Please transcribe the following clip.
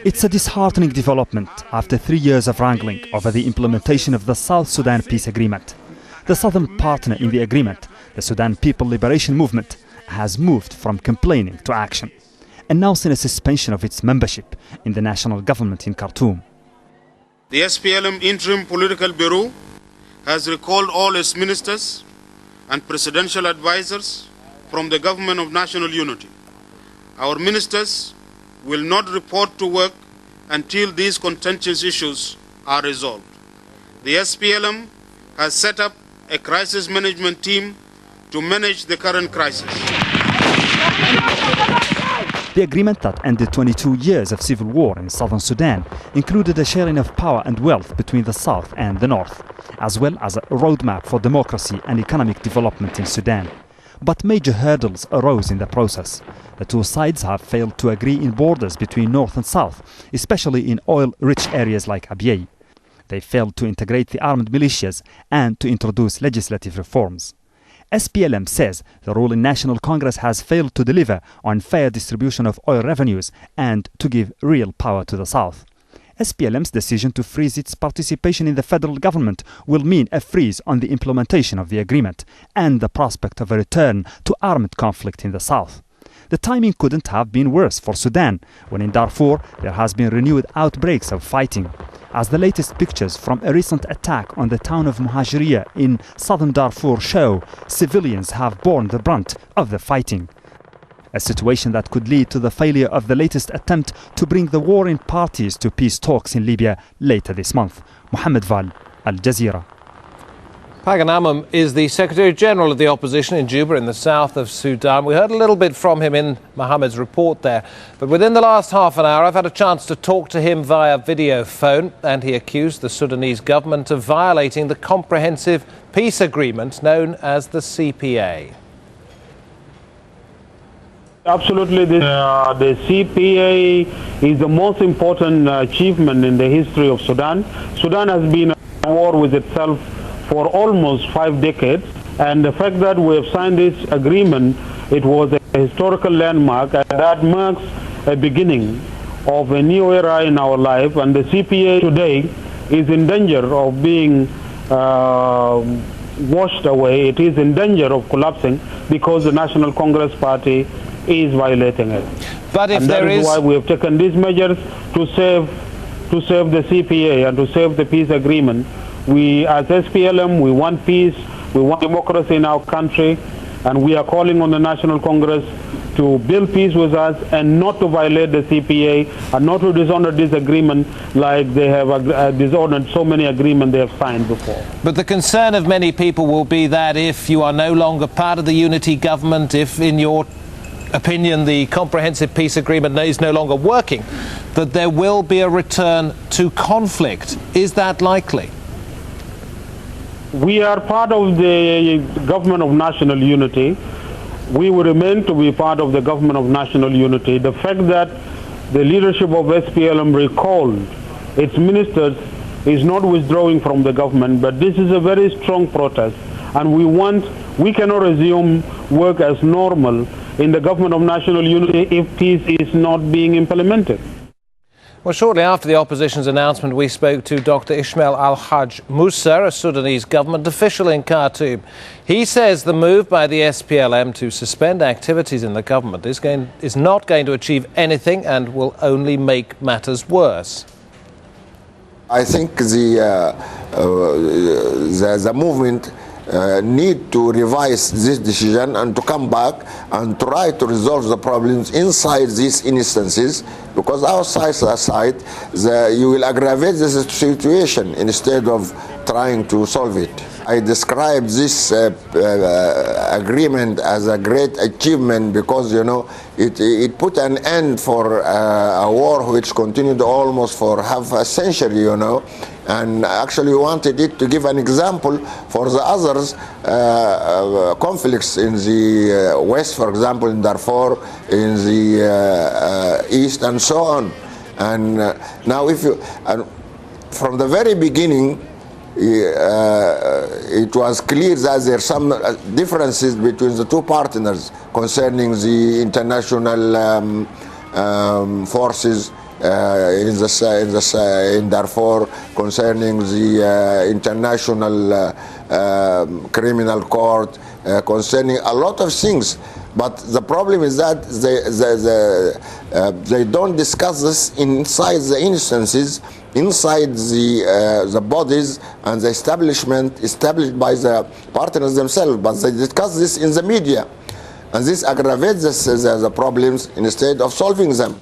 It's a disheartening development after 3 years of wrangling over the implementation of the South Sudan peace agreement. The southern partner in the agreement, the Sudan People Liberation Movement, has moved from complaining to action, announcing a suspension of its membership in the national government in Khartoum. The SPLM Interim Political Bureau has recalled all its ministers and presidential advisors from the Government of National Unity. Our ministers will not report to work until these contentious issues are resolved. The SPLM has set up a crisis management team to manage the current crisis. The agreement that ended 22 years of civil war in southern Sudan included a sharing of power and wealth between the south and the north, as well as a roadmap for democracy and economic development in Sudan. But major hurdles arose in the process. The two sides have failed to agree in borders between north and south, especially in oil-rich areas like Abyei. They failed to integrate the armed militias and to introduce legislative reforms. SPLM says the ruling National Congress has failed to deliver on fair distribution of oil revenues and to give real power to the south. SPLM's decision to freeze its participation in the federal government will mean a freeze on the implementation of the agreement and the prospect of a return to armed conflict in the south. The timing couldn't have been worse for Sudan, when in Darfur there has been renewed outbreaks of fighting. As the latest pictures from a recent attack on the town of Muhajiriya in southern Darfur show, civilians have borne the brunt of the fighting. A situation that could lead to the failure of the latest attempt to bring the warring parties to peace talks in Libya later this month. Mohammed Val, Al Jazeera. PAGAN AMUM is the Secretary General of the Opposition in Juba in the south of Sudan. We heard a little bit from him in Mohammed's report there. But within the last half an hour, I've had a chance to talk to him via video phone, and he accused the Sudanese government of violating the comprehensive peace agreement known as the CPA. Absolutely, the CPA is the most important achievement in the history of Sudan. Sudan has been at war with itself for almost 5 decades, and the fact that we have signed this agreement, it was a historical landmark, and that marks a beginning of a new era in our life. And the CPA today is in danger of being washed away. It is in danger of collapsing because the National Congress Party is violating it. But if and that is why we have taken these measures to save the CPA and to save the peace agreement. We, as SPLM, we want peace, we want democracy in our country, and we are calling on the National Congress to build peace with us and not to violate the CPA and not to dishonor this agreement like they have dishonored so many agreements they have signed before. But the concern of many people will be that if you are no longer part of the unity government, if in your opinion the comprehensive peace agreement is no longer working, that there will be a return to conflict. Is that likely? We are part of the government of national unity. We will remain to be part of the government of national unity. The fact that the leadership of SPLM recalled its ministers is not withdrawing from the government, but this is a very strong protest, and we cannot resume work as normal in the government of national unity if peace is not being implemented. Well, shortly after the opposition's announcement, we spoke to Dr. ISMAEL Al-Hajj Musa, a Sudanese government official in Khartoum. He says the move by the SPLM to suspend activities in the government is not going to achieve anything and will only make matters worse. I think the movement need to revise this decision and to come back and try to resolve the problems inside these instances, because outside you will aggravate this situation instead of trying to solve it. I describe this agreement as a great achievement because, you know, it put an end for a war which continued almost for half a century, you know, and actually wanted it to give an example for the others conflicts in the west, for example, in Darfur, in the east, and so on. And now, from the very beginning, it was clear that there are some differences between the two partners concerning the international forces in Darfur, concerning the international criminal court, concerning a lot of things. But the problem is that they don't discuss this inside the instances, inside the bodies and the establishment established by the partners themselves, but they discuss this in the media. And this aggravates the problems instead of solving them.